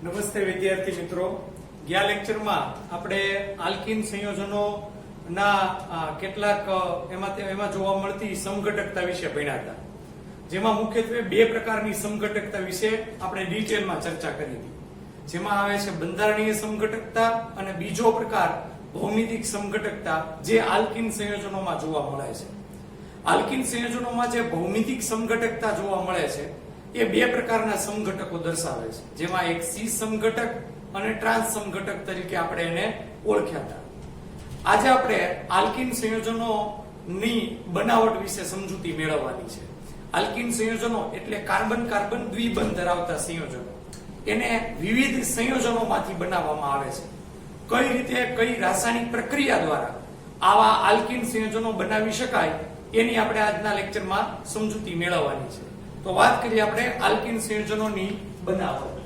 નમસ્તે વિદ્યાર્થી મિત્રો, ગયા લેક્ચરમાં આપણે આલ્કીન સંયોજનોના કેટલાક એમાં જોવા મળતી સમઘટકતા વિશે ભણ્યા હતા, જેમાં મુખ્યત્વે બે પ્રકારની સમઘટકતા વિશે આપણે ડિટેલમાં ચર્ચા કરી હતી. જેમાં આવે છે બંધારણીય સમઘટકતા અને બીજો પ્રકાર ભૌમિતિક સમઘટકતા, જે આલ્કીન સંયોજનોમાં જોવા મળે છે. આલ્કીન સંયોજનોમાં જે ભૌમિતિક સમઘટકતા જોવા મળે છે એ બે પ્રકારના સમઘટકો દર્શાવે છે, જેમાં એક સી સમઘટક અને ટ્રાન્સ સમઘટક તરીકે આપણે એને ઓળખ્યા હતા. આજે આપણે આલ્કીન સંયોજનોની બનાવટ વિશે સમજૂતી મેળવવાની છે. આલ્કીન સંયોજનો એટલે કાર્બન કાર્બન દ્વિબંધ ધરાવતા સંયોજનો. એને વિવિધ સંયોજનોમાંથી બનાવવામાં આવે છે. કઈ રીતે, કઈ રાસાયણિક પ્રક્રિયા દ્વારા આવા આલ્કીન સંયોજનો બનાવી શકાય એની આપણે આજના લેક્ચરમાં સમજૂતી મેળવવાની છે. તો વાત કરીએ આપણે આલ્કીન સંયોજનોની બનાવટ.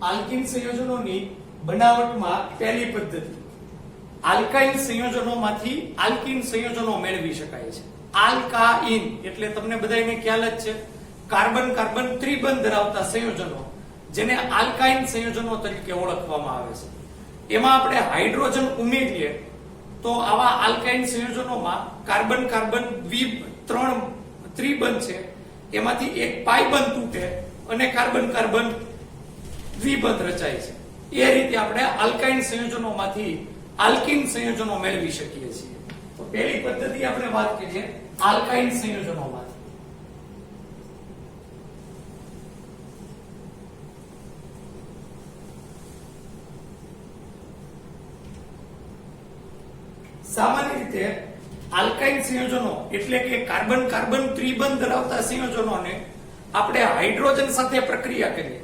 આલ્કીન સંયોજનોની બનાવટમાં પહેલી પદ્ધતિ, આલ્કાઇન સંયોજનોમાંથી આલ્કીન સંયોજનો મેળવી શકાય છે. આલ્કાઇન એટલે તમને બધાને ખ્યાલ જ છે, કાર્બન કાર્બન ત્રિબંધ ધરાવતા સંયોજનો, જેને આલ્કાઇન સંયોજનો તરીકે ઓળખવામાં આવે છે. એમાં આપણે હાઇડ્રોજન ઉમેરીએ તો આવા આલ્કાઇન સંયોજનોમાં કાર્બન કાર્બન ત્રણ ત્રિબંધ છે, એમાંથી એક પાઇબંધ તૂટે અને કાર્બન કાર્બન દ્વિબંધ રચાય છે. એ રીતે આપણે આલ્કાઇન સંયોજનોમાંથી આલ્કીન સંયોજનો મેળવી શકીએ છીએ. તો પહેલી પદ્ધતિ આપણે વાત કરીએ આલ્કાઇન સંયોજનોમાંથી. સામાન્ય રીતે આલ્કાઇન સંયોજનો એટલે કે કાર્બન કાર્બન ત્રિબંધ ધરાવતા સંયોજનોને આપણે હાઇડ્રોજન સાથે પ્રક્રિયા કરીએ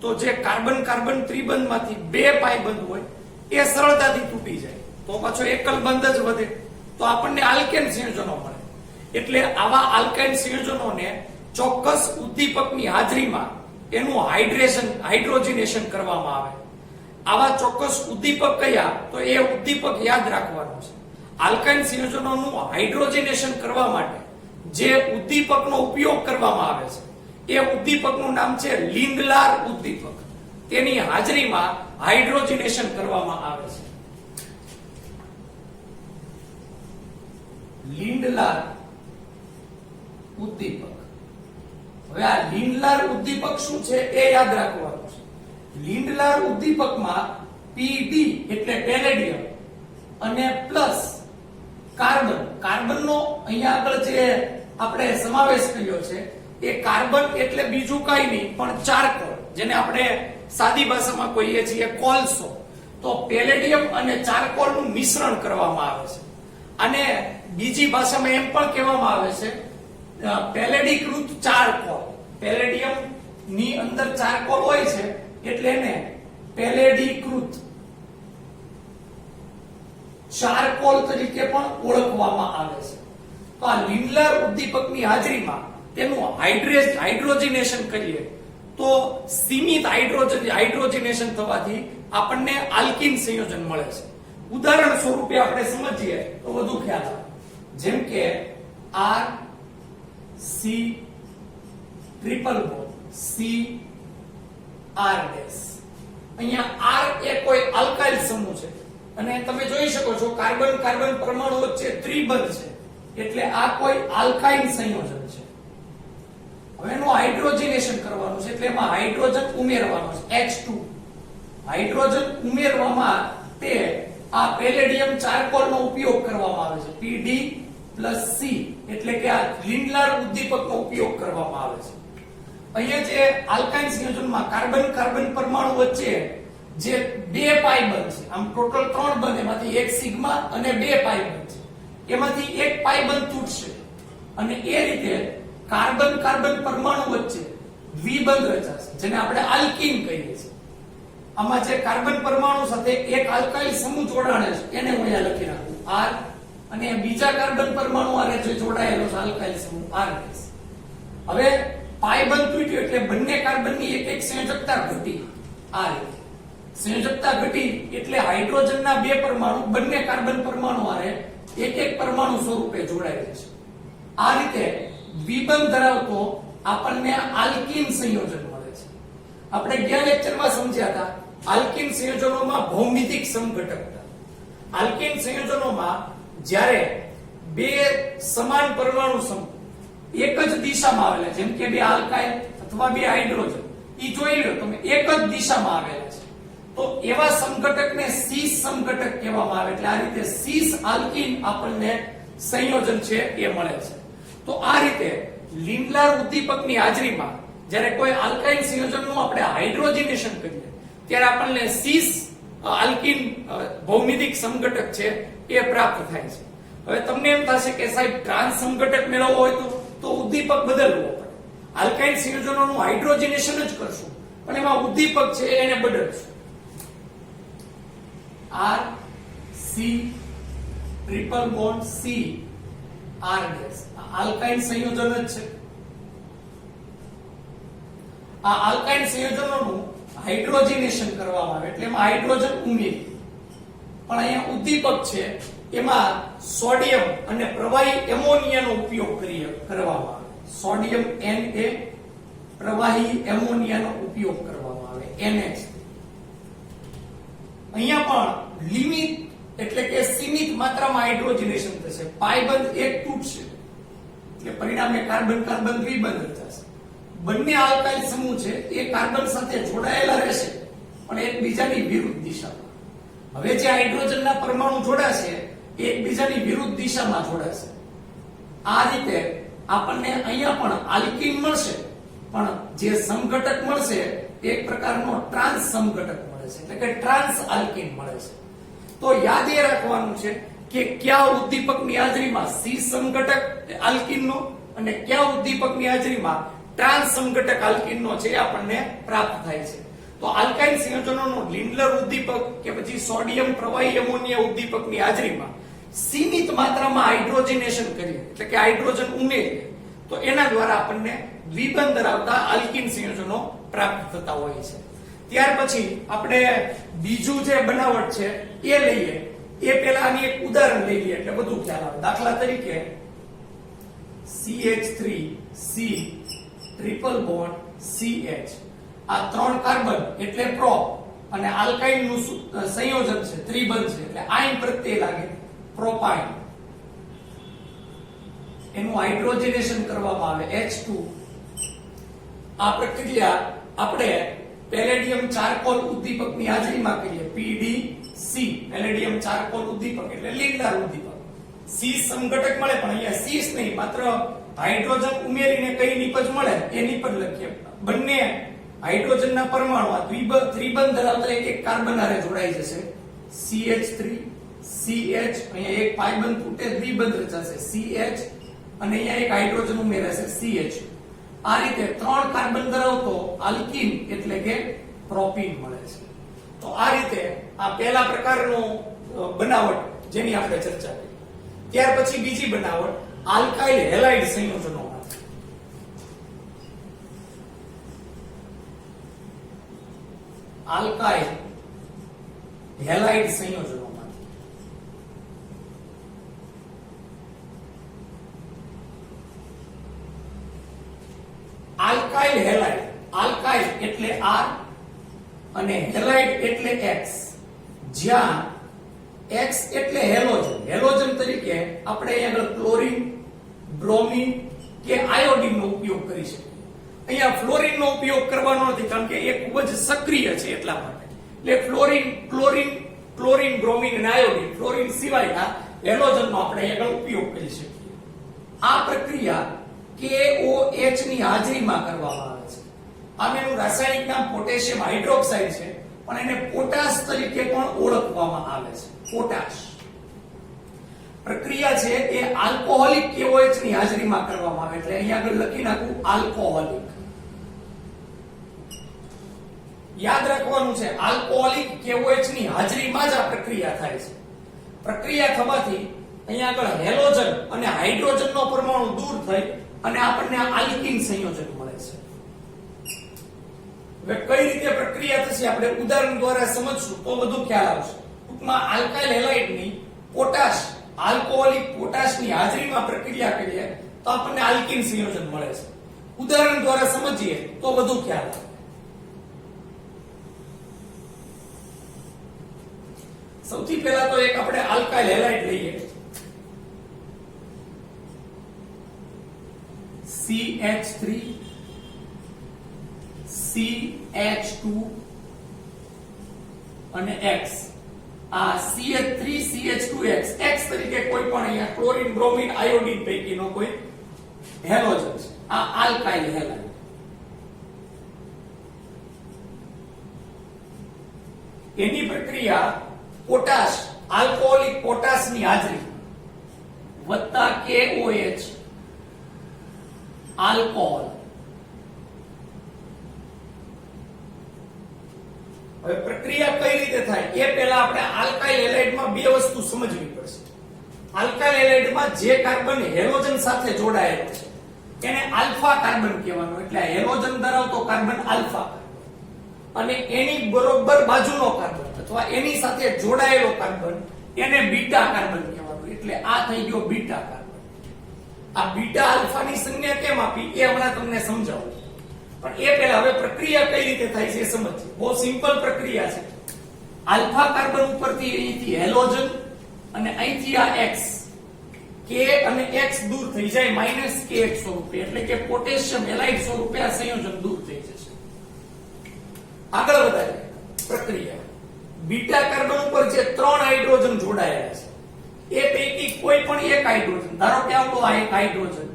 તો જે કાર્બન કાર્બન ત્રિબંધમાંથી બે પાઇબંધ હોય એ સરળતાથી તૂટી જાય, તો પાછો એકલ બંધ જ વધે, તો આપણને આલ્કેન સંયોજનો મળે. એટલે આવા આલ્કાઇન સંયોજનોને ચોક્કસ ઉદ્દીપકની હાજરીમાં એનું હાઇડ્રોજનેશન કરવામાં આવે. આવા ચોક્કસ ઉદ્દીપક કયા, તો એ ઉદ્દીપક યાદ રાખવાનું છે. આલ્કાઇન સંયોજનોનું હાઇડ્રોજનેશન કરવા માટે જે ઉદ્દીપકનો ઉપયોગ કરવામાં આવે છે એ ઉદ્દીપકનું નામ છે લિંડલાર ઉદ્દીપક. તેની હાજરીમાં હાઇડ્રોજનેશન કરવામાં આવે છે. લિંડલાર ઉદ્દીપક. હવે આ લિંડલાર ઉદ્દીપક શું છે એ યાદ રાખવાનું છે. લિંડલાર ઉદ્દીપકમાં PD એટલે પેલેડિયમ અને પ્લસ કાર્બનનો અહીંયા આગળ જે આપણે સમાવેશ કર્યો છે એ કાર્બન એટલે બીજું કઈ નહીં પણ ચારકોલ, જેને આપણે સાદી ભાષામાં કહીએ છીએ કોલસો. તો પેલેડિયમ અને ચારકોલનું મિશ્રણ કરવામાં આવે છે. અને બીજી ભાષામાં એમ પણ કહેવામાં આવે છે પેલેડીકૃત ચારકોલ. પેલેડિયમ ની અંદર ચારકોલ હોય છે એટલે એને પેલેડીકૃત ચારકોલ તરીકે પણ ઓળખવામાં આવે છે. તો આ લિંડલાર ઉદ્દીપકની હાજરીમાં તેનું હાઇડ્રોજનેશન કરીએ તો સીમિત હાઇડ્રોજનેશન થવાથી આપણને આલ્કીન સંયોજન મળે છે. ઉદાહરણ સ્વરૂપે આપણે સમજીએ તો વધુ ખ્યાલ આવે. જેમ કે R C triple bond C R dash. અહીંયા R એ કોઈ આલ્કાઇલ સમૂહ છે અને તમે જોઈ શકો છો કાર્બન કાર્બન પરમાણુ વચ્ચે ત્રિબંધ છે, એટલે આ કોઈ આલ્કાઇન સંયોજન છે. હવે એનું હાઇડ્રોજનેશન કરવાનું છે, એટલે એમાં હાઇડ્રોજન ઉમેરવાનો છે H2. હાઇડ્રોજન ઉમેરવામાં તે આ પેલેડિયમ ચારકોલનો ઉપયોગ કરવામાં આવે છે. PD+C એટલે કે આ લિંડલાર ઉદ્દીપકનો ઉપયોગ કરવામાં આવે છે. અહીંયા જે આલ્કાઇન સંયોજનમાં કાર્બન કાર્બન પરમાણુ વચ્ચે જે બે પાઇબંધ છે, આમ ટોટલ 3 બંધ, એમાંથી એક સિગ્મા અને બે પાઇબંધ છે, એમાંથી એક પાઇબંધ તૂટશે અને એ રીતે કાર્બન કાર્બન પરમાણુ વચ્ચે દ્વિબંધ રચાશે, જેને આપણે આલ્કીન કહીએ છીએ. આમાં જે કાર્બન પરમાણુ સાથે એક આલ્કાઇલ સમૂહ જોડાણે છે એને હું અહીંયા લખી નાખું R, અને બીજા કાર્બન પરમાણુ આને જે જોડાયેલો છે આલ્કાઇલ સમૂહ R. હવે પાયબંધ તૂટ્યો એટલે બંને કાર્બનની એક એક સંયોજકતા ઘટી. આ રીતે સંયોજકતા ઘટી એટલે હાઇડ્રોજનના બે પરમાણુ બંને કાર્બન પરમાણુ હારે એક એક પરમાણુ સ્વરૂપે જોડાય છે. આ રીતે દ્વિબંધ ધરાવતો આપણને આલ્કીન સંયોજન મળે છે. આપણે ગયા લેક્ચરમાં સમજ્યા હતા આલ્કીન સંયોજનોમાં ભૌમિતિક સમઘટકતા. આલ્કીન સંયોજનોમાં જ્યારે બે સમાન પરમાણુ એક જ દિશામાં આવેલા, જેમ કે બે આલ્કાઇલ અથવા બે હાઇડ્રોજન, ઈ જોઈ લો તમે, એક જ દિશામાં આવેલા છે, તો એવા સમઘટકને સીસ સમઘટક કહેવામાં આવે. એટલે આ રીતે સીસ આલ્કીન આપણને સંયોજન છે એ મળે છે. તો આ રીતે લિન્ડલાર ઉદ્દીપકની હાજરીમાં જ્યારે કોઈ આલ્કાઇલ સંયોજનનું આપણે હાઇડ્રોજનેશન કરીએ ત્યારે આપણને સીસ આલ્કીન ભૌમિતિક સમઘટક છે એ પ્રાપ્ત થાય છે. હવે તમને એમ થશે કે સાહેબ ટ્રાન્સ સમઘટક મેળવવો હોય તો ઉદ્દીપક બદલવો પડે. આલ્કાઇલ સંયોજનોનું હાઇડ્રોજનેશન જ કરશું પણ એમાં ઉદ્દીપક છે એને બદલશું. R C triple bond C R dash alkyl સંયોજન જ છે. આ આલ્કાઇલ સંયોજનોનું હાઇડ્રોજનેશન કરવામાં આવે એટલે એમાં હાઇડ્રોજન ઉમેરી, પણ અહીંયા ઉદ્દીપક છે એમાં સોડિયમ અને પ્રવાહી એમોનિયાનો ઉપયોગ કરવામાં આવે. સોડિયમ Na પ્રવાહી એમોનિયાનો ઉપયોગ કરવામાં આવે NH. અહીંયા પણ લિમિટ એટલે કે સીમિત માત્રામાં હાઇડ્રોજનેશન થશે. પાયબંધ એક તૂટશે એટલે પરિણામે કાર્બન કાર્બન દ્વિબંધ રચાશે. બંને આલ્કાઇલ સમૂહ છે એ કાર્બન સાથે જોડાયેલા રહેશે પણ એકબીજાની વિરુદ્ધ દિશામાં. હવે જે હાઇડ્રોજનના પરમાણુ જોડાશે એ એકબીજાની વિરુદ્ધ દિશામાં જોડાશે. આ રીતે આપણને અહીંયા પણ આલ્કીન મળશે પણ જે સમઘટક મળશે એક પ્રકારનો ટ્રાન્સ સમઘટક મળે છે, એટલે કે ટ્રાન્સ આલ્કીન મળે છે. તો યાદ એ રાખવાનું છે કે કયા ઉદ્દીપકની હાજરીમાં સીસ સમઘટક આલ્કીનનો અને કયા ઉદ્દીપકની હાજરીમાં ટ્રાન્સ સમઘટક આલ્કીનનો છે આપણને પ્રાપ્ત થાય છે. તો આલ્કાઇલ સંયોજનોનો લિન્ડલર ઉદ્દીપક કે પછી સોડિયમ પ્રવાહી એમોનિયા ઉદ્દીપકની હાજરીમાં સીમિત માત્રામાં હાઇડ્રોજનેશન કરીએ એટલે કે હાઇડ્રોજન ઉમેરીએ તો એના દ્વારા આપણને દ્વિબંધ ધરાવતા આલ્કીન સંયોજનો પ્રાપ્ત થતા હોય છે. ત્યાર પછી આપણે બીજું જે બનાવટ છે એ લઈએ. એ પહેલા આની એક ઉદાહરણ લઈ લઈએ એટલે બધું ખ્યાલ આવે. દાખલા તરીકે CH3C ટ્રિપલ બોન્ડ CH, આ 3 કાર્બન એટલે પ્રોપ અને આલ્કાઇલ નું સંયોજન છે ત્રિબંધ છે એટલે આયન પ્રત્યય લાગે પ્રોપાઇન. એનું હાઇડ્રોજનેશન કરવામાં આવે H2. આ પ્રક્રિયા આપણે પેલેડિયમ ચારકોલ ઉદ્દીપકની હાજરીમાં કરીએ PDC. પેલેડિયમ ચારકોલ ઉદ્દીપક એટલે લિન્ડલાર ઉદ્દીપક. સીસ સમઘટક મળે પણ અહીંયા સીસ નહીં, માત્ર હાઇડ્રોજન ઉમેરીને કઈ નિપજ મળે એ નિપજ લખીએ. બંને હાઇડ્રોજનના પરમાણુ આ ત્રિબંધ ધરાવતા એક એક કાર્બન હારે જોડાઈ જશે. CH3 CH, અહીંયા એક પાયબંધ તૂટે દ્વિબંધ રચાશે CH અને અહીંયા એક હાઇડ્રોજન ઉમેરાશે CH. આ રીતે 3 કાર્બન ધરાવતો આલ્કીન એટલે કે પ્રોપીન મળે છે. તો આ રીતે આ પહેલા પ્રકારનો બનાવટ જેની આપણે ચર્ચા કરી. ત્યાર પછી બીજી બનાવટ આલ્કાઇલ હેલાઇડ સંયોજનોમાં. આલ્કાઇલ હેલાઇડ સંયોજનોમાં આલ્કાઇલ હેલાઇડ, આલ્કાઇલ એટલે R અને હેલાઇડ એટલે X. જ્યાં X એટલે હેલોજન. હેલોજન તરીકે આપણે અહીંયા ક્લોરીન, બ્રોમિન કે આયોડીન નો ઉપયોગ કરી શકીએ. અહીંયા ફ્લોરીન નો ઉપયોગ કરવાનો નથી કારણ કે એ ખૂબ જ સક્રિય છે એટલા માટે. એટલે ફ્લોરીન, ક્લોરીન, ક્લોરીન, બ્રોમિન અને આયોડીન, ફ્લોરીન સિવાયના હેલોજનનો આપણે અહીંયા ઉપયોગ કરી શકીએ. આ પ્રક્રિયા KOH ની હાજરીમાં કરવામાં આવે છે. આનું રાસાયણિક નામ પોટેશિયમ હાઇડ્રોક્સાઇડ છે પણ એને પોટાશ તરીકે પણ ઓળખવામાં આવે છે. પોટાશ પ્રક્રિયા છે એ આલ્કોહોલિક KOH ની હાજરીમાં કરવામાં આવે એટલે અહીંયા આગળ લખી નાખું આલ્કોહોલિક. યાદ રાખવાનું છે આલ્કોહોલિક KOH ની હાજરીમાં જ આ પ્રક્રિયા થાય છે. પ્રક્રિયા થવાથી અહીંયા આગળ હેલોજન અને હાઇડ્રોજનનો પરમાણુ દૂર થઈ અને આપણને આલ્કીન સંયોજન મળે છે. હવે કઈ રીતે પ્રક્રિયા થશે આપણે ઉદાહરણ દ્વારા સમજશું તો વધુ ખ્યાલ આવશે. ટૂંકમાં આલ્કાઇલ હેલાઇડની પોટાશ આલ્કોહોલિક પોટાશની હાજરીમાં પ્રક્રિયા કરીએ તો આપણને આલ્કીન સંયોજન મળે છે. ઉદાહરણ દ્વારા સમજીએ તો વધુ ખ્યાલ આવે. સૌથી પહેલા તો એક આપણે આલ્કાઇલ હેલાઇડ લઈએ, CH3 CH2 અને X. આ CH3 CH2X X તરીકે કોઈ પણ અહીંયા ક્લોરીન બ્રોમિન આયોડીન પૈકીનો કોઈ હેલોજન છે. આ આલ્કાઇલ હેલાઇડ. એની પ્રક્રિયા પોટાશ આલ્કોહોલિક પોટાશની હાજરી વત્તા KOH આલ્કોહોલ. હવે પ્રક્રિયા કઈ રીતે થાય એ પહેલા આપણે આલ્કાઇલ હેલાઇડમાં બે વસ્તુ સમજવી પડશે. આલ્કાઇલ હેલાઇડમાં જે કાર્બન હેલોજન સાથે જોડાયેલો છે એને આલ્ફા કાર્બન કહેવાનું. એટલે હેલોજન ધરાવતો કાર્બન આલ્ફા અને એની બરોબર બાજુનો કાર્બન અથવા એની સાથે જોડાયેલો કાર્બન એને બીટા કાર્બન કહેવાનું. એટલે આ થઈ ગયો બીટા કાર્બન. આ બીટા આલ્ફાની સંજ્ઞા કેમ આપી એ હમણાં તમને સમજાવું. પણ એ પહેલા હવે પ્રક્રિયા કઈ રીતે થાય છે એ સમજીએ. બહુ સિમ્પલ પ્રક્રિયા છે. આલ્ફા કાર્બન ઉપરથી અહીંથી હેલોજન અને અહીંથી આ X K અને X દૂર થઈ જાય -KH સ્વરૂપે. એટલે કે પોટેશિયમ હેલાઇડ સ્વરૂપે આ સંયોજન દૂર થઈ જશે. આગળ વધારીએ પ્રક્રિયા. બીટા કાર્બન ઉપર જે 3 હાઇડ્રોજન જોડાયેલા છે એ પૈકી કોઈ પણ એક હાઇડ્રોજન, ધારો કે આવડો આ એક હાઇડ્રોજન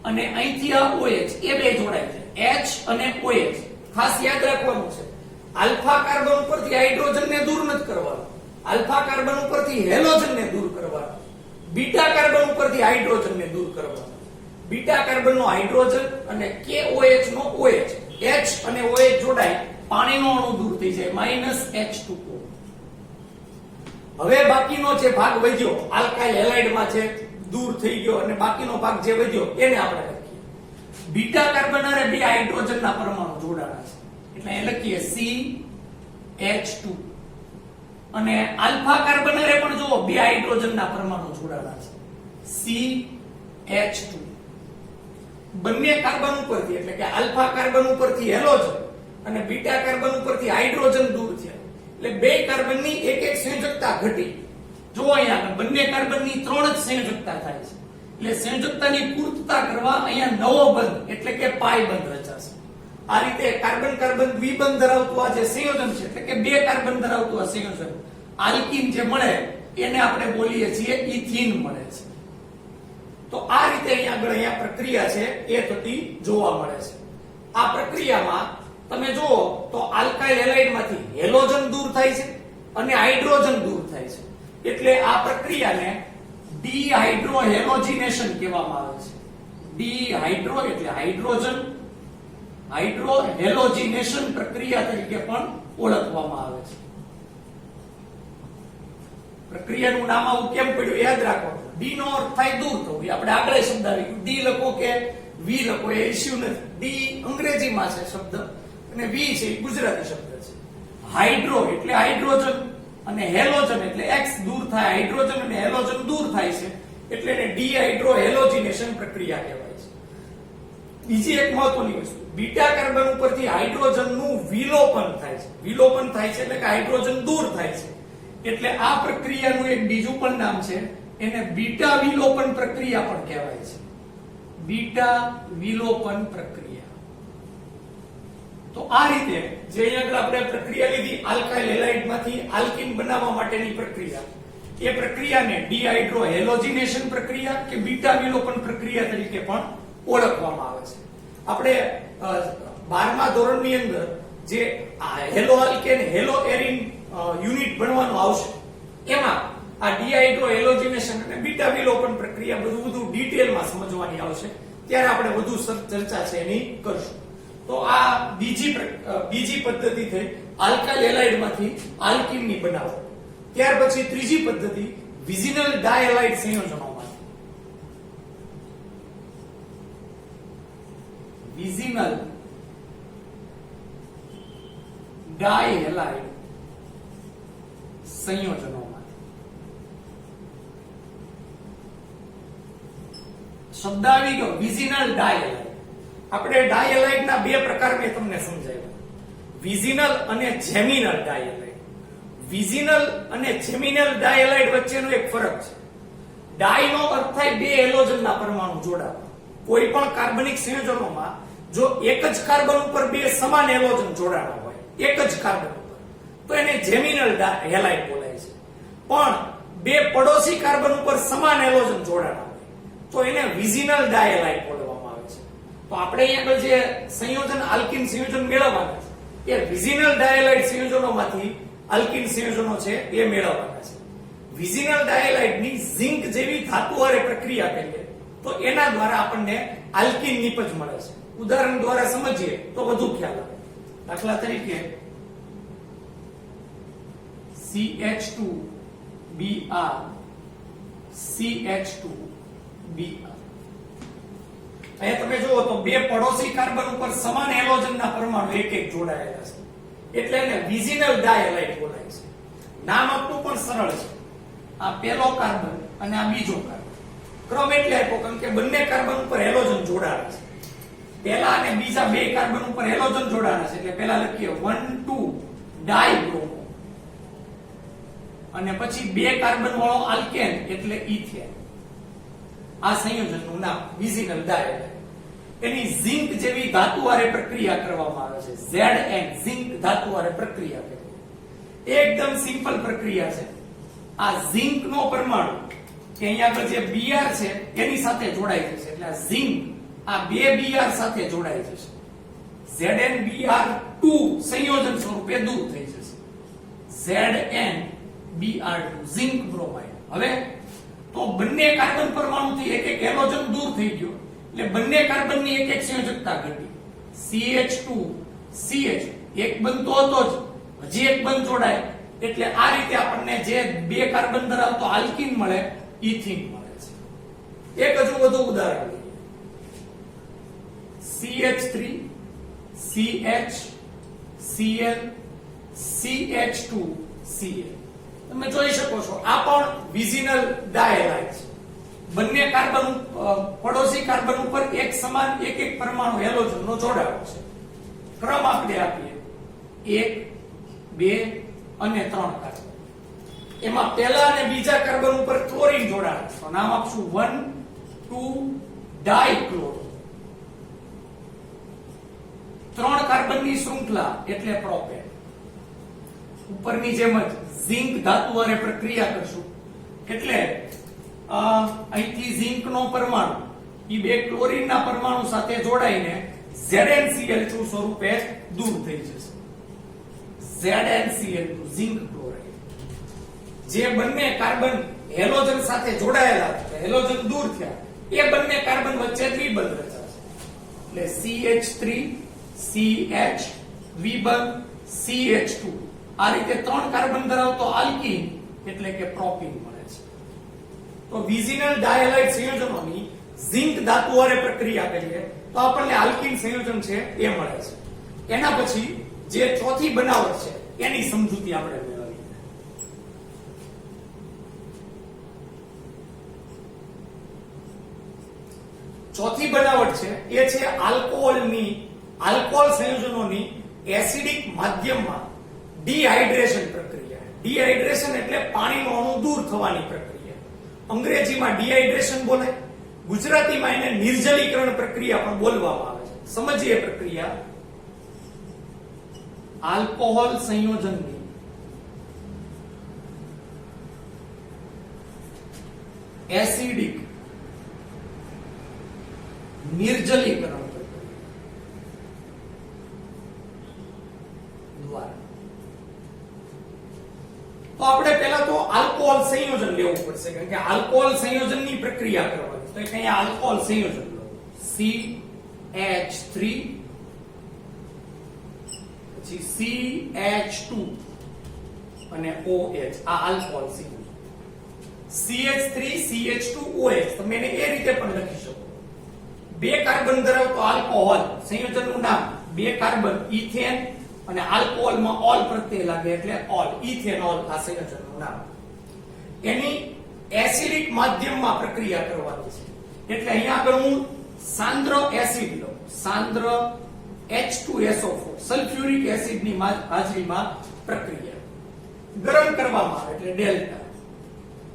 અને અહીંથી આ OH, એ બે જોડાય છે. H અને OH ખાસ યાદ રાખવાનું છે. આલ્ફા કાર્બન ઉપરથી હાઇડ્રોજનને દૂર નથી કરવાનું, આલ્ફા કાર્બન ઉપરથી હેલોજનને દૂર કરવાનું, બીટા કાર્બન ઉપરથી હાઇડ્રોજનને દૂર કરવાનું. બીટા કાર્બનનો હાઇડ્રોજન અને KOH નો OH, H અને OH જોડાય પાણીનો અણુ દૂર થઈ જાય -H2O. હવે બાકીનો જે ભાગ વધ્યો આલ્કાઇલ હેલાઇડમાં છે દૂર થઈ ગયો અને બાકીનો ભાગ જે વધ્યો એને આપણે લખીએ. બીટા કાર્બન અને બે હાઇડ્રોજનના પરમાણુ જોડાણા છે એટલે એ લખીએ CH2 અને આલ્ફા કાર્બન અરે પણ જો બે હાઇડ્રોજનના પરમાણુ જોડાણા છે CH2. બંને કાર્બન ઉપરથી એટલે કે આલ્ફા કાર્બન ઉપરથી હેલોજન અને બીટા કાર્બન ઉપરથી હાઇડ્રોજન દૂર છે એટલે બે કાર્બનની એક એક સંયોજકતા ઘટી. જો અહીંયા બંને કાર્બનની 3 જ સંયોજકતા થાય છે એટલે સંયોજકતાની પૂર્તતા કરવા અહીંયા નવો બંધ એટલે કે પાઈ બંધ રચાશે. આ રીતે કાર્બન કાર્બન દ્વિબંધ ધરાવતું આ જે સંયોજન છે એટલે કે બે કાર્બન ધરાવતું આ સંયોજન આલ્કીન જે મળે એને આપણે બોલીએ છીએ ઇથીન મળે છે. તો આ રીતે અહીંયા પ્રક્રિયા છે એ થતી જોવા મળે છે. આ પ્રક્રિયામાં તમે જુઓ તો આલ્કાઇલ હેલાઇડમાંથી હેલોજન દૂર થાય છે અને હાઇડ્રોજન દૂર થાય છે. એટલે આ પ્રક્રિયાને ડીહાઇડ્રોહેલોજિનેશન કહેવામાં આવે છે. ડીહાઇડ્રો એટલે હાઇડ્રોજન હાઇડ્રોહેલોજિનેશન પ્રક્રિયા તરીકે પણ ઓળખવામાં આવે છે. પ્રક્રિયાનું નામ આવું કેમ પડ્યું યાદ રાખો. ડી નો અર્થ થાય દૂર થવું. આપણે આગળ શબ્દ આવી ગયું. ડી લખો કે વી લખો એ ઇશ્યુ નથી. ડી અંગ્રેજીમાં છે શબ્દ અને વી છે ગુજરાતી શબ્દ છે. હાઇડ્રો એટલે હાઇડ્રોજન અને હેલોજન એટલે X દૂર થાય. હાઇડ્રોજન અને હેલોજન દૂર થાય છે એટલે એને ડીહાઇડ્રોહેલોજિનેશન પ્રક્રિયા કહેવાય છે. બીજી એક મહત્વની વસ્તુ, બીટા કાર્બન ઉપરથી હાઇડ્રોજનનું વિલોપન થાય છે. વિલોપન થાય છે એટલે કે હાઇડ્રોજન દૂર થાય છે. એટલે આ પ્રક્રિયાનું એક બીજું પણ નામ છે, એને બીટા વિલોપન પ્રક્રિયા પણ કહેવાય છે. બીટા વિલોપન પ્રક્રિયા. તો આ રીતે જે અહીંયા આપણે પ્રક્રિયા લીધી આલ્કાઇલ હેલાઇડમાંથી આલ્કીન બનાવવા માટેની પ્રક્રિયા, એ પ્રક્રિયાને ડીહાઇડ્રોહેલોજિનેશન પ્રક્રિયા કે બીટા વિલોપન પ્રક્રિયા તરીકે પણ ઓળખવામાં આવે છે. આપણે 12મા ધોરણની અંદર જે hello alkane hello arene unit ભણવાનું આવશે એમાં આ ડીહાઇડ્રોહેલોજિનેશન અને બીટા વિલોપન પ્રક્રિયા બધું ડિટેલમાં સમજવાની આવશે. ત્યારે આપણે વધુ ચર્ચા છે એની કરશું. તો આ બીજી પદ્ધતિ થઈ આલ્કાઇલ હેલાઇડમાંથી આલ્કીનની બનાવટ. ત્યાર પછી ત્રીજી પદ્ધતિ વિઝિનલ ડાયહાઇડ સંયોજનોમાંથી. વિઝિનલ ડાયહેલાઇડ સંયોજનોમાં શબ્દ આવી ગયો વિઝિનલ ડાયહેલાઇડ. આપણે ડાયહેલાઇડ ના બે પ્રકાર મેં તમને સમજાવ્યા, વિઝિનલ અને જેમિનલ ડાયહેલાઇડ. વિઝિનલ અને જેમિનલ ડાયહેલાઇડ વચ્ચેનો એક ફરક છે. ડાય નો અર્થ થાય બે હેલોજનના પરમાણુ જોડાવા. કોઈ પણ કાર્બનિક સંયોજનોમાં જો એક જ કાર્બન ઉપર બે સમાન હેલોજન જોડાણા હોય, એક જ કાર્બન ઉપર, તો એને જેમિનલ હેલાઇડ બોલાય છે. પણ બે પડોશી કાર્બન ઉપર સમાન હેલોજન જોડાણા હોય તો એને વિઝિનલ ડાયહેલાઇડ બોલવામાં આવે છે. તો આપણે અહીંયા આગળ જે સંયોજન આલ્કિન સંયોજન મેળવવાના છે એ વિઝિનલ ડાયહેલાઇડ સંયોજનોમાંથી આલ્કિન સંયોજનો છે એ મેળવવાના છે. વિઝિનલ ડાયહેલાઇડ ની ઝિંક જેવી ધાતુ હારે પ્રક્રિયા કરીએ તો એના દ્વારા આપણને આલ્કિન નિપજ મળે છે. ઉદાહરણ દ્વારા સમજીએ તો વધુ ખ્યાલ આવે. દાખલા તરીકે CH2Br CH2Br. અહીંયા તમે જુઓ તો બે પડોશી કાર્બન ઉપર સમાન હેલોજનના પરમાણુ એક એક જોડાયેલા છે એટલે એને વિઝિનલ ડાયહેલાઇડ બોલાય છે. નામ આપવું પણ સરળ છે. આ પહેલો કાર્બન અને આ બીજો કાર્બન. ક્રમ એટલે આપ્યો કારણ કે બંને કાર્બન ઉપર હેલોજન જોડાયેલા છે. પહેલા અને બીજા બે કાર્બન ઉપર હેલોજન જોડાયેલા છે એટલે પહેલા લખીએ 1,2 ડાયબ્રોમો અને પછી બે કાર્બન વાળો આલ્કેન એટલે ઇથેન. આ સંયોજનનું નામ વિઝિનલ ડાયહેલાઇડ. એની ઝિંક જેવી ધાતુ હારે પ્રક્રિયા કરવામાં આવે છે. Zn ઝિંક ધાતુ હારે પ્રક્રિયા કરે. એકદમ સિમ્પલ પ્રક્રિયા છે. આ ઝિંક નો પરમાણુ કે અહીંયા આગળ જે Br છે એની સાથે જોડાઈ જશે એટલે આ ઝિંક આ બે Br સાથે જોડાઈ જશે. ZnBr2 સંયોજન સ્વરૂપે દૂર થઈ જશે. ZnBr2 zinc bromide. હવે તો બંને કાર્બન પરમાણુથી એક એક હેલોજન દૂર થઈ ગયો એટલે બંને કાર્બનની એક એક સંયોજકતા ઘટી. CH2 CH એક બનતો હતો જ હજી એક બંધ જોડાય એટલે આ રીતે આપણને જે બે કાર્બન ધરાવતો આલ્કીન મળે ઇથીન મળે છે. એક હજુ વધુ ઉદાહરણ લઈએ. CH3 CH Cl CH2 Cl. તમે જોઈ શકો છો આ પણ વિઝિનલ ડાયહેલાઇડ છે. બંને કાર્બન પડોશી કાર્બન ઉપર એક સમાન એક એક પરમાણુ હેલોજનનો જોડાયો છે. ક્રમ આપણે આપીએ 1 2 અને 3 કાર્બન. એમાં પહેલા અને બીજા કાર્બન ઉપર ક્લોરીન જોડાણ છે તો નામ આપશું 1,2 ડાયક્લોરો. 3 કાર્બનની શૃંખલા એટલે પ્રોપેન. ઉપરની જેમ જ ઝિંક ધાતુ હારે પ્રક્રિયા કરશું એટલે અહીંથી ઝિંક નો પરમાણુ ઈ બે ક્લોરીન ના પરમાણુ સાથે જોડાઈને ZnCl2 સ્વરૂપે દૂર થઈ જશે. ZnCl2 zinc chloride. જે બંને કાર્બન હેલોજન સાથે જોડાયેલા હતા હેલોજન દૂર થયા એ બંને કાર્બન વચ્ચે દ્વિબંધ રચાશે એટલે CH3 CH દ્વિબંધ CH2. આ રીતે 3 કાર્બન ધરાવતો આલ્કીન એટલે કે પ્રોપીન મળે છે. તો વિઝિનલ ડાયહેલાઇડ સંયોજનોની ઝિંક ધાતુ હારે પ્રક્રિયા કરીએ તો આપણને આલ્કીન સંયોજન છે એ મળે છે. એના પછી જે ચોથી બનાવટ છે એની સમજૂતી આપણે મેળવીએ. ચોથી બનાવટ છે એ છે આલ્કોહોલ સંયોજનોની એસિડિક માધ્યમમાં ડિહાઇડ્રેશન પ્રક્રિયા. ડિહાઇડ્રેશન એટલે પાણીનો અણુ દૂર થવાની પ્રક્રિયા. અંગ્રેજીમાં ડિહાઇડ્રેશન બોલે, ગુજરાતીમાં એને નિર્જલીકરણ પ્રક્રિયા પણ બોલવામાં આવે છે. સમજીએ પ્રક્રિયા. આલ્કોહોલ સંયોજનની એસિડિક નિર્જલીકરણ તો આપણે પહેલા તો આલ્કોહોલ સંયોજન લેવું પડશે કારણ કે આલ્કોહોલ સંયોજનની પ્રક્રિયા કરવાની. તો અહીંયા આલ્કોહોલ સંયોજન લો. CH3 પછી CH2 અને OH. આ આલ્કોહોલ સંયોજન. CH3 CH2 OH તમે એને એ રીતે પણ લખી શકો. બે કાર્બન ધરાવતો આલ્કોહોલ, સંયોજનનું નામ બે કાર્બન ઇથેન, અને આલ્કોહોલમાં ઓલ પ્રત્યય લાગે એટલે ઓલ, ઇથેનોલ આ સંયોજનનું નામ. એની એસિડિક માધ્યમમાં પ્રક્રિયા કરવાની છે એટલે અહીંયા આગળ હું સાંદ્ર એસિડ લઉં, સાંદ્ર H2SO4 સલ્ફ્યુરિક એસિડની હાજરીમાં પ્રક્રિયા ગરમ કરવામાં આવે એટલે ડેલ્ટા.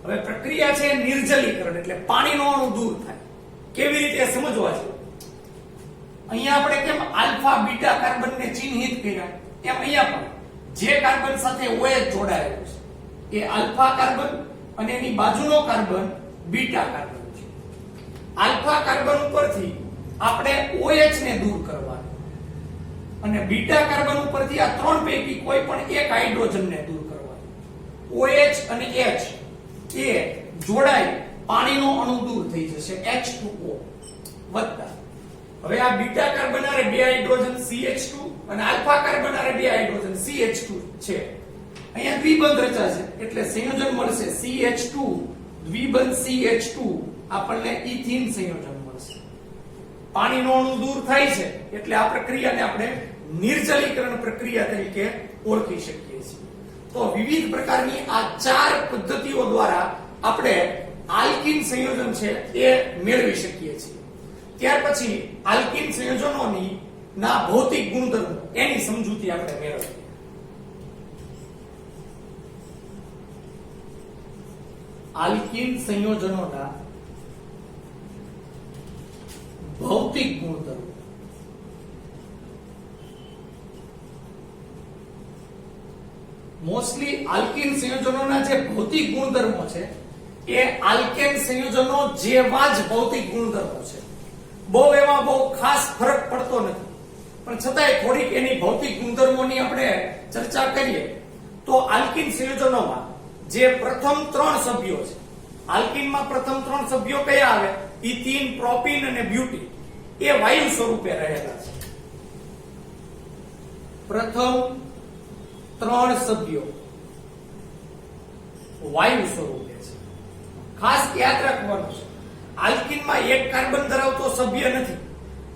હવે પ્રક્રિયા છે નિર્જલીકરણ એટલે પાણીનો અણુ દૂર થાય. કેવી રીતે સમજવા છે? અહીંયા આપણે કેમ આલ્ફા બીટા કાર્બનને ચિહ્નિત કર્યા એમ અહીંયા પણ જે કાર્બન સાથે OH જોડાયેલું છે એ આલ્ફા કાર્બન અને એની બાજુનો કાર્બન બીટા કાર્બન છે. આલ્ફા કાર્બન ઉપરથી આપણે OH ને દૂર કરવાનું અને બીટા કાર્બન ઉપરથી આ ત્રણ પૈકી કોઈ પણ એક હાઇડ્રોજનને દૂર કરવાનું. OH અને H એ જોડાઈ પાણીનો અણુ દૂર થઈ જશે H2O વત્તા હવે આ બીટા કાર્બન આરે બે હાઇડ્રોજન CH2 અને આલ્ફા કાર્બન આરે બે હાઇડ્રોજન CH2 છે. અહીંયા દ્વિબંધ રચાશે એટલે સંયોજન મળશે CH2 દ્વિબંધ CH2 આપણને ઇથીન સંયોજન મળશે. પાણીનો અણુ દૂર થાય છે એટલે આ પ્રક્રિયાને આપણે નિર્જલીકરણ પ્રક્રિયા તરીકે ઓળખી શકીએ છીએ. તો વિવિધ પ્રકારની આ ચાર પદ્ધતિઓ દ્વારા આપણે આલ્કીન સંયોજન છે એ મેળવી શકીએ છીએ. ત્યાર પછી આલ્કીન સંયોજનોની ના ભૌતિક ગુણધર્મો એની સમજૂતી આપણે મેળવીએ. આલ્કીન સંયોજનોના ભૌતિક ગુણધર્મો. મોસ્ટલી આલ્કીન સંયોજનોના જે ભૌતિક ગુણધર્મો છે એ આલ્કેન સંયોજનો જેવા જ ભૌતિક ગુણધર્મો છે. બહુ એમાં બહુ ખાસ ફરક પડતો નથી, પણ છતાંય થોડીક એની ભૌતિક ગુણધર્મોની આપણે ચર્ચા કરીએ તો આલ્કીન સંયોજનોમાં જે પ્રથમ ત્રણ સભ્યો છે, આલ્કીનમાં પ્રથમ ત્રણ સભ્યો કયા આવે? ઇથીન, પ્રોપીન અને બ્યુટીન. એ વાયુ સ્વરૂપે રહેલા છે. પ્રથમ ત્રણ સભ્યો વાયુ સ્વરૂપે છે. ખાસ યાદ રાખવાનું છે આલ્કીનમાં એક કાર્બન ધરાવતો સભ્ય નથી.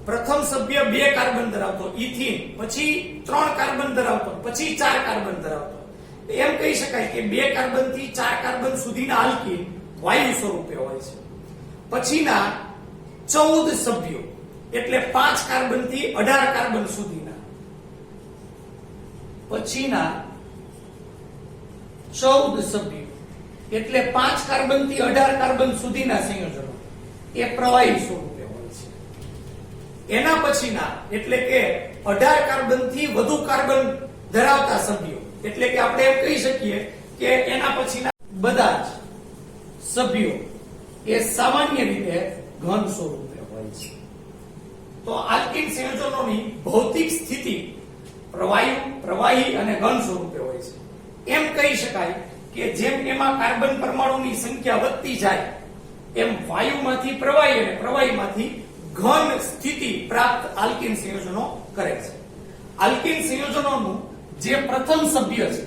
પ્રથમ સભ્ય બે કાર્બન ધરાવતો ઇથીન, પછી ત્રણ કાર્બન ધરાવતો, પછી ચાર કાર્બન ધરાવતો. એમ કહી શકાય કે બે કાર્બન થી ચાર કાર્બન સુધીના આલ્કીન વાયુ સ્વરૂપે હોય છે. પછીના 14 સભ્યો એટલે 5 કાર્બન થી 18 કાર્બન સુધીના, પછીના 14 સભ્યો એટલે 5 કાર્બન થી 18 કાર્બન સુધીના સંયોજનો એ પ્રવાહી સ્વરૂપે હોય છે. એના પછીના એટલે કે 18 કાર્બન થી વધુ કાર્બન ધરાવતા સભ્યો એટલે કે આપણે એમ કહી શકીએ કે એના પછીના બધા જ સભ્યો એ સામાન્ય રીતે ઘન સ્વરૂપે હોય છે. તો આલ્કીન સંયોજનોની ભૌતિક સ્થિતિ પ્રવાહી અને ઘન સ્વરૂપે હોય છે. એમ કહી શકાય કે જેમ એમાં કાર્બન પરમાણુની સંખ્યા વધતી જાય એમ વાયુમાંથી પ્રવાહી અને પ્રવાહીમાંથી ઘન સ્થિતિ પ્રાપ્ત આલ્કીન સંયોજનો કરે છે. આલ્કીન સંયોજનોનું જે પ્રથમ સભ્ય છે,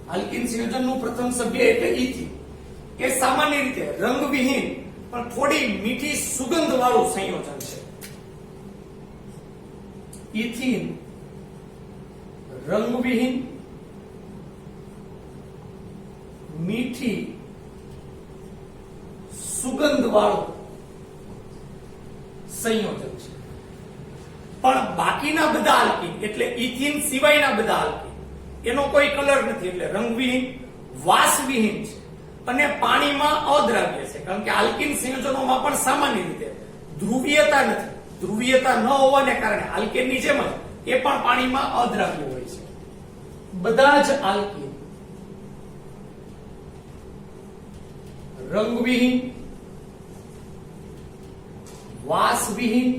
આલ્કીન સંયોજનનું પ્રથમ સભ્ય એટલે ઇથીન, એ સામાન્ય રીતે રંગવિહીન પણ થોડી મીઠી સુગંધ વાળું સંયોજન છે. ઇથીન રંગવિહીન મીઠી સુગંધ વાળું સંયોજન છે. પણ બાકીના બધા આલ્કીન એટલે ઇથીન સિવાયના બધા આલ્કીન એનો કોઈ કલર નથી એટલે રંગવિહીન, વાસવિહીન છે અને પાણીમાં અદ્રાવ્ય છે. કારણ કે આલ્કીન સંયોજનોમાં પણ સામાન્ય રીતે ધ્રુવીયતા નથી. ધ્રુવીયતા ન હોવાને કારણે આલ્કેનની જેમ જ એ પણ પાણીમાં અદ્રાવ્ય હોય છે. બધા જ આલ્કીન રંગવિહીન, વાસવિહીન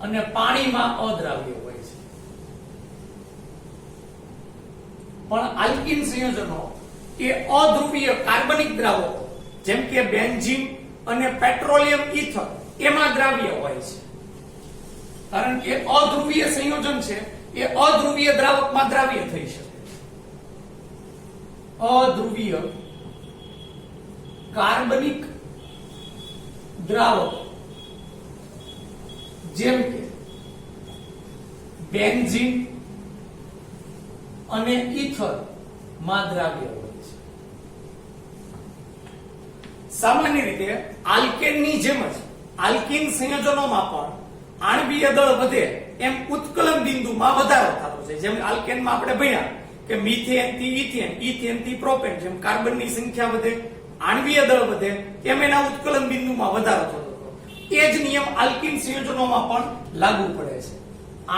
અને પાણીમાં અદ્રાવ્ય હોય છે. પણ આલ્કીન સંયોજનો એ અધ્રુવીય કાર્બનિક દ્રાવકો જેમ કે બેન્ઝીન અને પેટ્રોલિયમ ઇથર એમાં દ્રાવ્ય હોય છે. કારણ કે અધ્રુવીય સંયોજન છે એ અધ્રુવીય દ્રાવકમાં દ્રાવ્ય થઈ શકે. અધ્રુવીય કાર્બનિક દ્રાવકો જેમ કે બેન્ઝીન અને ઈથર માં દ્રાવ્ય હોય છે. સામાન્ય રીતે આલ્કેનની જેમ જ આલ્કીન સંયોજનોમાં પણ આણ્વીય દળ વધે એમ ઉત્કલન બિંદુમાં વધારો થતો છે. જેમ આલ્કેનમાં આપણે ભણ્યા કે મિથેન થી ઇથેન, ઇથેન થી પ્રોપેન, જેમ કાર્બનની સંખ્યા વધે, આણ્વીય દળ વધે, એમ એના ઉત્કલન બિંદુમાં વધારો થતો હતો. એ જ નિયમ આલ્કીન સંયોજનોમાં પણ લાગુ પડે છે.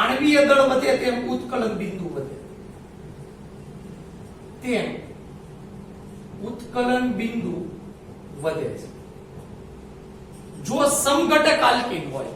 આણ્વીય દળ વધે તેમ ઉત્કલન બિંદુ વધે, તેમ ઉત્કલન બિંદુ વધે છે. જો સમઘટક આલ્કીન હોય,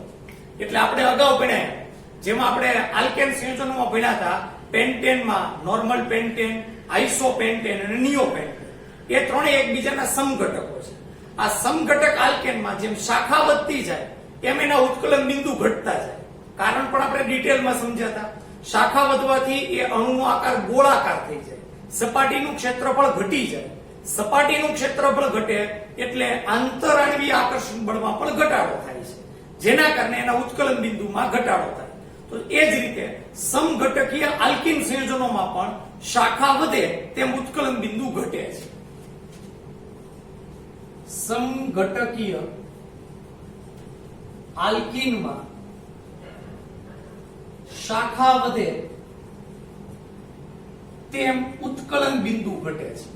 એટલે આપણે અગાઉ ભણ્યા જેમાં આપણે આલ્કેન સંયોજનોમાં ભણ્યા હતા, પેન્ટેનમાં નોર્મલ પેન્ટેન, આઇસોપેન્ટેન અને નિયોપેન્ટેન, એ ત્રણેય એકબીજાના સમઘટકો છે. આ સમઘટક આલ્કેનમાં જેમ શાખા વધતી જાય એમ એના ઉત્કલન બિંદુ ઘટતા જાય. કારણ પણ આપણે ડિટેલમાં સમજ્યા હતા. શાખા વધવાથી એ અણુનો આકાર ગોળાકાર થઈ જાય, સપાટીનું ક્ષેત્રફળ ઘટી જાય. સપાટીનું ક્ષેત્રફળ ઘટે એટલે આંતરાણ્વીય આકર્ષણ બળમાં પણ ઘટાડો થાય છે, જેના કારણે એના ઉત્કલન બિંદુમાં ઘટાડો થાય. તો એ જ રીતે સમઘટકીય આલ્કીન સંયોજનોમાં પણ શાખા વધે તેમ ઉત્કલન બિંદુ ઘટે છે. સમઘટકીય આલ્કીનમાં શાખા વધે તેમ ઉત્કલન બિંદુ ઘટે છે.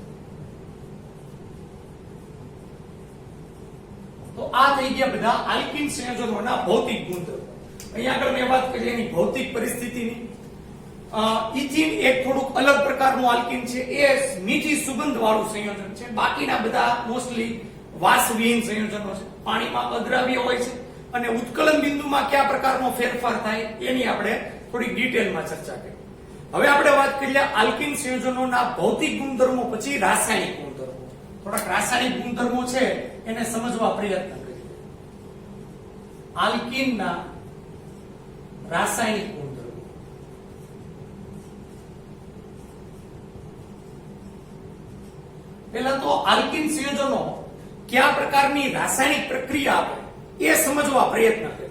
તો આ થઈ ગયા બધા આલ્કીન સંયોજનોના ભૌતિક ગુણધર્મો. અહીંયા આગળ મેં વાત કરી એની ભૌતિક પરિસ્થિતિની. ઇથિન એક થોડુંક અલગ પ્રકારનું આલ્કીન છે, એ મીઠી સુગંધ વાળું સંયોજન છે. બાકીના બધા મોસ્ટલી વાસવિહીન સંયોજનો છે, પાણીમાં અદ્રાવ્ય હોય છે, અને ઉત્કલન બિંદુમાં કયા પ્રકારનો ફેરફાર થાય એની આપણે થોડી ડિટેલમાં ચર્ચા કરી. હવે આપણે વાત કરીએ આલ્કીન સંયોજનોના ભૌતિક ગુણધર્મો પછી રાસાયણિક ગુણધર્મો. થોડાક રાસાયણિક ગુણધર્મો છે એને સમજવા પ્રયત્ન કરીએ. આલ્કીનના રાસાયણિક ગુણધર્મો. પહેલા તો આલ્કીન સંયોજનો કયા પ્રકારની રાસાયણિક પ્રક્રિયા આપે એ સમજવા પ્રયત્ન કરીએ.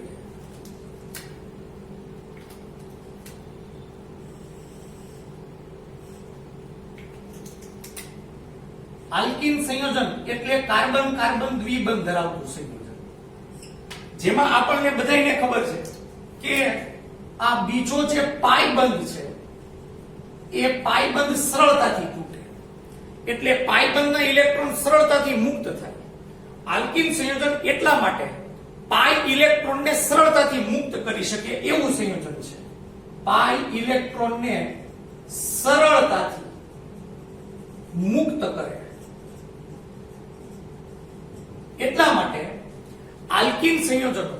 આલ્કીન સંયોજન એટલે કાર્બન કાર્બન દ્વિબંધ ધરાવતું સંયોજન, જેમાં આપણને બધાને ખબર છે કે આ બીજો જે પાયબંધ છે એ પાયબંધ સરળતાથી તૂટે, એટલે પાયબંધના ઇલેક્ટ્રોન સરળતાથી મુક્ત થાય. આલ્કીન સંયોજન એટલા માટે પાય ઇલેક્ટ્રોનને સરળતાથી મુક્ત કરી શકે એવું સંયોજન છે. પાય ઇલેક્ટ્રોનને સરળતાથી મુક્ત કરે એટલા માટે આલ્કીન સંયોજનો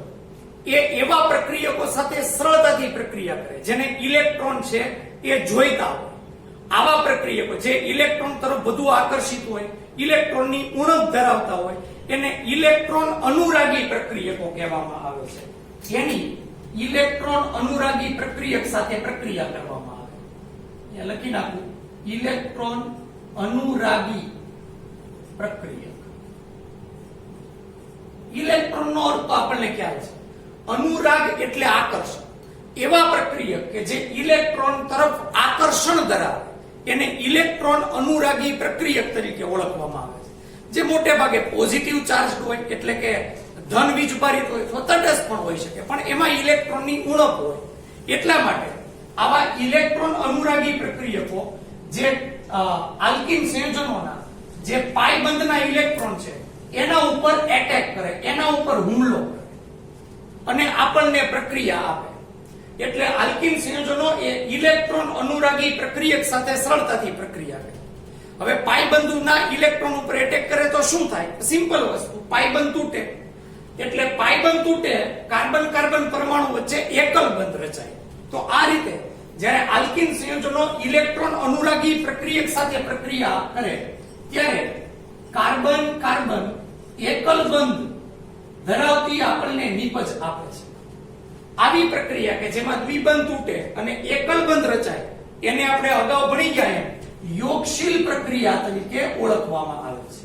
એ એવા પ્રક્રિયકો સાથે સરળતાથી પ્રક્રિયા કરે જેને ઇલેક્ટ્રોન છે એ જોઈતા હોય. આવા પ્રક્રિયકો જે ઇલેક્ટ્રોન તરફ વધુ આકર્ષિત હોય, ઇલેક્ટ્રોનની ઉણપ ધરાવતા હોય, એને ઇલેક્ટ્રોન અનુરાગી પ્રક્રિયકો કહેવામાં આવે છે. જેની ઇલેક્ટ્રોન અનુરાગી પ્રક્રિયક સાથે પ્રક્રિયા કરવામાં આવે. અહીંયા લખી નાખું, ઇલેક્ટ્રોન અનુરાગી પ્રક્રિયક. ઇલેક્ટ્રોનનો અર્થ તો આપણને ખ્યાલ છે. અનુરાગ એટલે આકર્ષણ. એવા પ્રક્રિયક કે જે ઇલેક્ટ્રોન તરફ આકર્ષણ ધરાવે એને ઇલેક્ટ્રોન અનુરાગી પ્રક્રિયક તરીકે ઓળખવામાં આવે છે. જે મોટે ભાગે પોઝિટિવ ચાર્જ હોય, એટલે કે ધન વીજભારિત હોય, તટસ્થ પણ હોઈ શકે, પણ એમાં ઇલેક્ટ્રોનની ઉણપ હોય. એટલા માટે આવા ઇલેક્ટ્રોન અનુરાગી પ્રક્રિયકો જે આલ્કીન સંયોજનોના જે પાયબંધના ઇલેક્ટ્રોન છે એના ઉપર એટેક કરે, એના ઉપર હુમલો કરે અને આપણને પ્રક્રિયા આપે. એટલે આલ્કીન સંયોજનો એ ઇલેક્ટ્રોન અનુરાગી પ્રક્રિયક સાથે સરળતાથી પ્રક્રિયા કરે. હવે પાયબંધના ઇલેક્ટ્રોન ઉપર એટેક કરે તો શું થાય? સિમ્પલ વસ્તુ, પાયબંધ તૂટે. એટલે પાયબંધ તૂટે, કાર્બન કાર્બન પરમાણુ વચ્ચે એકલ બંધ રચાય. તો આ રીતે જ્યારે આલ્કીન સંયોજનો ઇલેક્ટ્રોન અનુરાગી પ્રક્રિયક સાથે પ્રક્રિયા કરે ત્યારે કાર્બન કાર્બન એકલ બંધ ધરાવતી આપણને નિપજ આપે છે. આવી પ્રક્રિયા કે જેમાં દ્વિબંધ તૂટે અને એકલ બંધ રચાય એને આપણે અગાઉ ભણી ગયા એમ યોગશીલ પ્રક્રિયા તરીકે ઓળખવામાં આવે છે.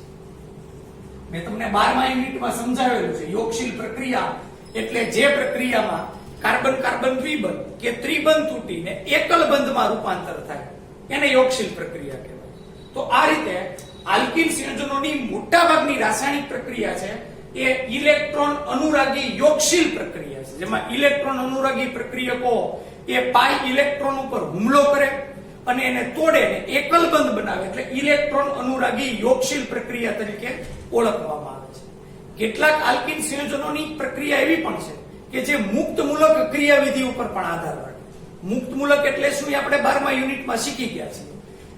મેં તમને 12મા યુનિટમાં સમજાવેલું છે યોગશીલ પ્રક્રિયા એટલે જે પ્રક્રિયામાં કાર્બન કાર્બન દ્વિબંધ કે ત્રિબંધ તૂટીને એકલ બંધમાં રૂપાંતર થાય એને યોગશીલ પ્રક્રિયા કહેવાય. તો આ રીતે આલ્કિન સંયોજનોની મોટાભાગની રાસાયણિક પ્રક્રિયા છે એ ઇલેક્ટ્રોન અનુરાગી યોગશીલ પ્રક્રિયા છે, જેમાં ઇલેક્ટ્રોન અનુરાગી પ્રક્રિયકો એ પાઈ ઇલેક્ટ્રોન ઉપર હુમલો કરે અને એને તોડે ને એકલ બંધ બનાવે એટલે ઇલેક્ટ્રોન અનુરાગી યોગશીલ પ્રક્રિયા તરીકે ઓળખવામાં આવે છે. કેટલાક આલ્કિન સંયોજનોની પ્રક્રિયા એવી પણ છે કે જે મુક્ત મૂલક ક્રિયાવિધિ ઉપર પણ આધાર રાખે. મુક્ત મૂલક એટલે શું આપણે 12મા યુનિટમાં શીખી ગયા છીએ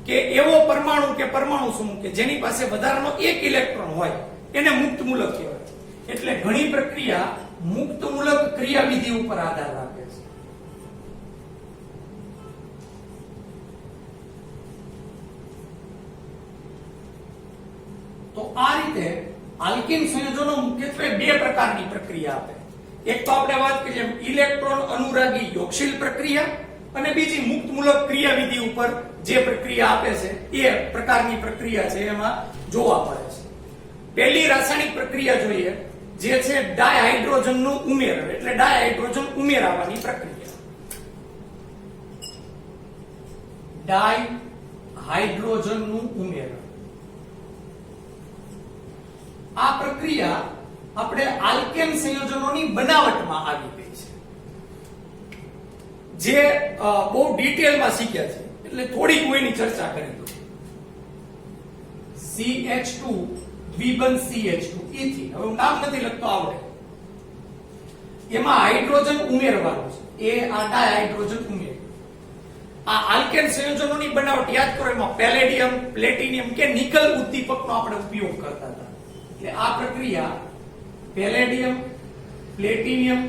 કે એવો પરમાણુ કે પરમાણુ સમૂહ કે જેની પાસે વધારાનો એક ઇલેક્ટ્રોન હોય એને મુક્ત મૂલક કહેવાય. એટલે ઘણી પ્રક્રિયા મુક્ત મૂલક ક્રિયાવિધિ ઉપર આધાર રાખે છે. તો આ રીતે આલ્કિન સંયોજનો મુખ્યત્વે બે પ્રકારની પ્રક્રિયા આપે. એક તો આપણે વાત કરીએ ઇલેક્ટ્રોન અનુરાગી યોગશીલ પ્રક્રિયા અને બીજી મુક્ત મૂલક ક્રિયાવિધિ ઉપર જે પ્રક્રિયા આપે છે એ પ્રકારની પ્રક્રિયા છે એમાં જોવા મળે છે. પહેલી રાસાયણિક પ્રક્રિયા જોઈએ જે છે ડાયહાઇડ્રોજનનું ઉમેરણ એટલે ડાયહાઇડ્રોજન ઉમેરાવાની પ્રક્રિયા. ડાયહાઇડ્રોજનનું ઉમેરણ આ પ્રક્રિયા આપણે આલ્કેન સંયોજનોની બનાવટમાં આવી ગઈ છે જે બહુ ડિટેલમાં શીખ્યા છે એટલે થોડીક હું એની ચર્ચા કરી દઉં. CH2 દ્વિબંધ CH2 ઇથિન, હવે હું નામ નથી લખતો આવડે, એમાં હાઇડ્રોજન ઉમેરવાનું છે એ આ ડાયહાઇડ્રોજન ઉમેર. આ આલ્કેન સંયોજનોની બનાવટ યાદ કરો એમાં પેલેડિયમ પ્લેટિનિયમ કે નિકલ ઉદ્દીપકનો આપણે ઉપયોગ કરતા હતા. એટલે આ પ્રક્રિયા પેલેડિયમ પ્લેટિનિયમ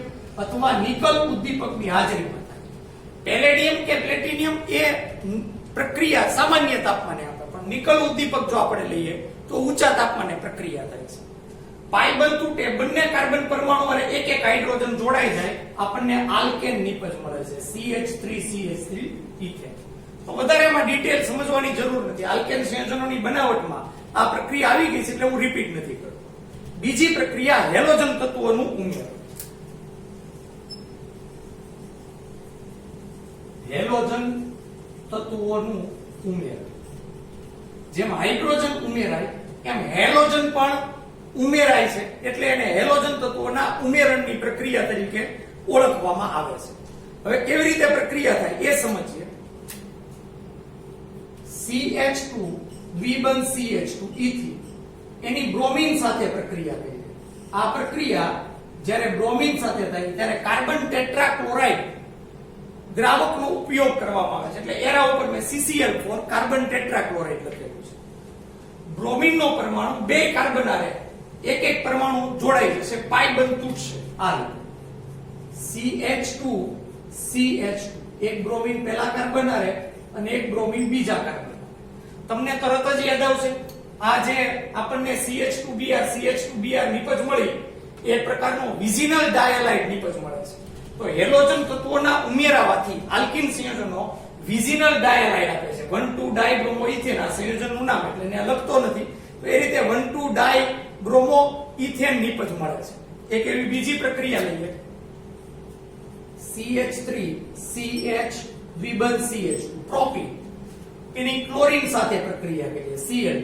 અથવા નિકલ ઉદ્દીપકની હાજરીમાં થાય. પેલેડિયમ કે પ્લેટિનિયમ એ પ્રક્રિયા સામાન્ય તાપમાને આપે પણ નિકલ ઉદ્દીપક જો આપણે લઈએ તો ઊંચા તાપમાને પ્રક્રિયા થાય છે. પાઈ બંધ તૂટે બંને કાર્બન પરમાણુ અને એક એક હાઇડ્રોજન જોડાઈ જાય આપણને આલ્કેન નિપજ મળે છે CH3CH3 ઇથેન. તો વધારે એમાં ડિટેલ સમજવાની જરૂર નથી. આલ્કેન સંયોજનોની બનાવટમાં આ પ્રક્રિયા આવી ગઈ છે એટલે હું રિપીટ નથી કરતો. બીજી પ્રક્રિયા હેલોજન તત્વોનું ઉમેરણ. હેલોજન તત્વોનું ઉમેરણ. જેમ હાઇડ્રોજન ઉમેરાય એમ હેલોજન પણ ઉમેરાય છે એટલે એને હેલોજન તત્વોના ઉમેરણની પ્રક્રિયા તરીકે ઓળખવામાં આવે છે. હવે કેવી રીતે પ્રક્રિયા થાય એ સમજીએ. CH2 દ્વિબંધ CH2 ઇથિન એની બ્રોમિન સાથે પ્રક્રિયા કરીએ. આ પ્રક્રિયા જ્યારે બ્રોમિન સાથે થાય ત્યારે કાર્બન ટેટ્રાક્લોરાઇડ દ્રાવકનો ઉપયોગ કરવામાં આવે છે એટલે એરા ઉપર મેં CCl4 કાર્બન ટેટ્રાક્લોરાઇડ લખેલું છે. બ્રોમિનનો પરમાણુ બે કાર્બન આરે એક એક પરમાણુ જોડાઈ જશે પાઈ બંધ તૂટશે આ રીતે CH2 CH2 એક બ્રોમિન પહેલા કાર્બન આરે અને એક બ્રોમિન બીજા કાર્બન. તમને તરત જ યાદ આવશે આ જે આપણને CH2Br CH2Br નિપજ મળી એ પ્રકારનો વિઝિનલ ડાયલાઇડ નિપજ મળે છે. તો હેલોજન તત્વોના ઉમેરાવાથી આલ્કિન સંયોજનો વિઝિનલ ડાયલાઇડ આપે છે. 1,2 ડાયબ્રોમો ઇથેન આ સંયોજનનું નામ એટલે એને લખતો નથી તો એ રીતે 1,2 ડાયબ્રોમો ઇથેન નિપજ મળે છે. એક એવી બીજી પ્રક્રિયા લઈએ CH3 CH દ્વિબંધ CH2 પ્રોપીન એની ક્લોરીન સાથે પ્રક્રિયા કરીએ Cl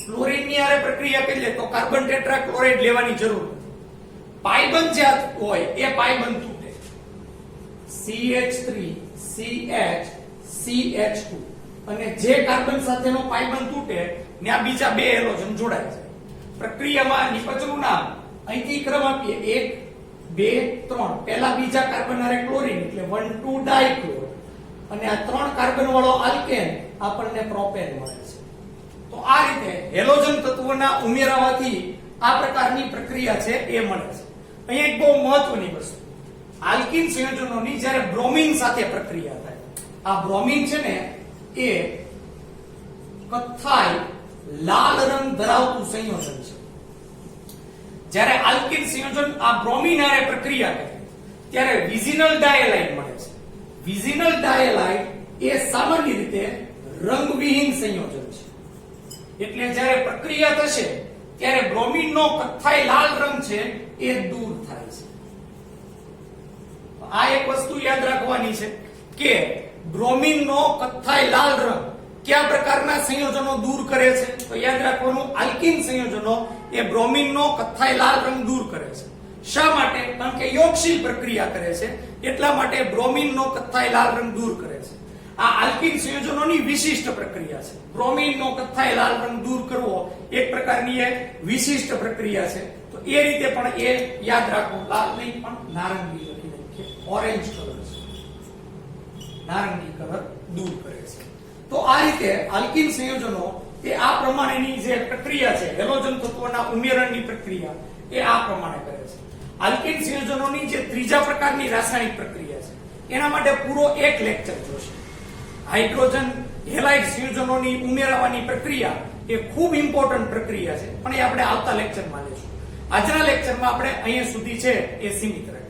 ક્લોરીન ની આરે પ્રક્રિયા કરીએ તો કાર્બન ટેટ્રાક્લોરાઇડ લેવાની જરૂર નથી. પાઈબંધ જે હોય એ પાઈબંધ તૂટે CH3 CH CH2 અને જે કાર્બન સાથેનો પાઈબંધ તૂટે ત્યાં બીજા બે હેલોજન જોડાય છે. પ્રક્રિયામાં નિપજનું નામ અહીંથી ક્રમ આપીએ 1 2 3 પહેલા બીજા કાર્બન આરે ક્લોરીન એટલે 1,2 ડાયક્લોર અને આ 3 કાર્બન વાળો આલ્કેન આપણને પ્રોપેન મળે છે. તો આ રીતે હેલોજન તત્વોના ઉમેરાવાથી આ પ્રકારની પ્રક્રિયા છે એ મળે છે. અહીંયા એક બહુ મહત્વની વસ્તુ આલ્કિન સંયોજનોની જ્યારે બ્રોમિન સાથે પ્રક્રિયા થાય આ બ્રોમિન છે ને એ કથ્થાઈ લાલ રંગ ધરાવતું સંયોજન છે. જ્યારે આલ્કિન સંયોજન આ બ્રોમિન હારે પ્રક્રિયા કરે ત્યારે વિઝિનલ ડાયલાઇડ મળે છે. વિઝિનલ ડાયલાઇડ એ સામાન્ય રીતે રંગવિહીન સંયોજન છે એટલે જ્યારે પ્રક્રિયા થશે ત્યારે બ્રોમિનનો કથ્થાઈ લાલ રંગ છે એ દૂર થાય છે. આ એક વસ્તુ યાદ રાખવાની છે કે બ્રોમિનનો કથ્થાઈ લાલ રંગ કયા પ્રકારના સંયોજનો દૂર કરે છે? તો યાદ રાખવાનું, આલ્કિન સંયોજનો એ બ્રોમિનનો કથ્થાઈ લાલ રંગ દૂર કરે છે. શા માટે? કારણ કે યોગશીલ પ્રક્રિયા કરે છે, એટલા માટે બ્રોમિનનો કથ્થાઈ લાલ રંગ દૂર કરે છે. આ આલ્કિન સંયોજનોની વિશિષ્ટ પ્રક્રિયા છે. બ્રોમિનનો કથ્થાઈ લાલ રંગ દૂર કરવો એક પ્રકારની એ વિશિષ્ટ પ્રક્રિયા છે. તો એ રીતે પણ એ યાદ રાખવું. લાલ નહીં પણ નારંગી લખી નાખીએ, ઓરેન્જ કલર છે, નારંગી કલર દૂર કરે છે. તો આ રીતે આલ્કિન સંયોજનો એ આ પ્રમાણેની જે પ્રક્રિયા છે, હેલોજન તત્વોના ઉમેરણની પ્રક્રિયા એ આ પ્રમાણે કરે છે. આલ્કિન સંયોજનોની જે ત્રીજા પ્રકારની રાસાયણિક પ્રક્રિયા છે એના માટે પૂરો એક લેક્ચર જોશે. હાઇડ્રોજન હેલાઇડ સંયોજનોની ઉમેરવાની પ્રક્રિયા એ ખૂબ ઇમ્પોર્ટન્ટ પ્રક્રિયા છે, પણ એ આપણે આવતા લેક્ચરમાં લઈશું. આજના લેક્ચરમાં આપણે અહીંયા સુધી છે એ સીમિત રાખીશું.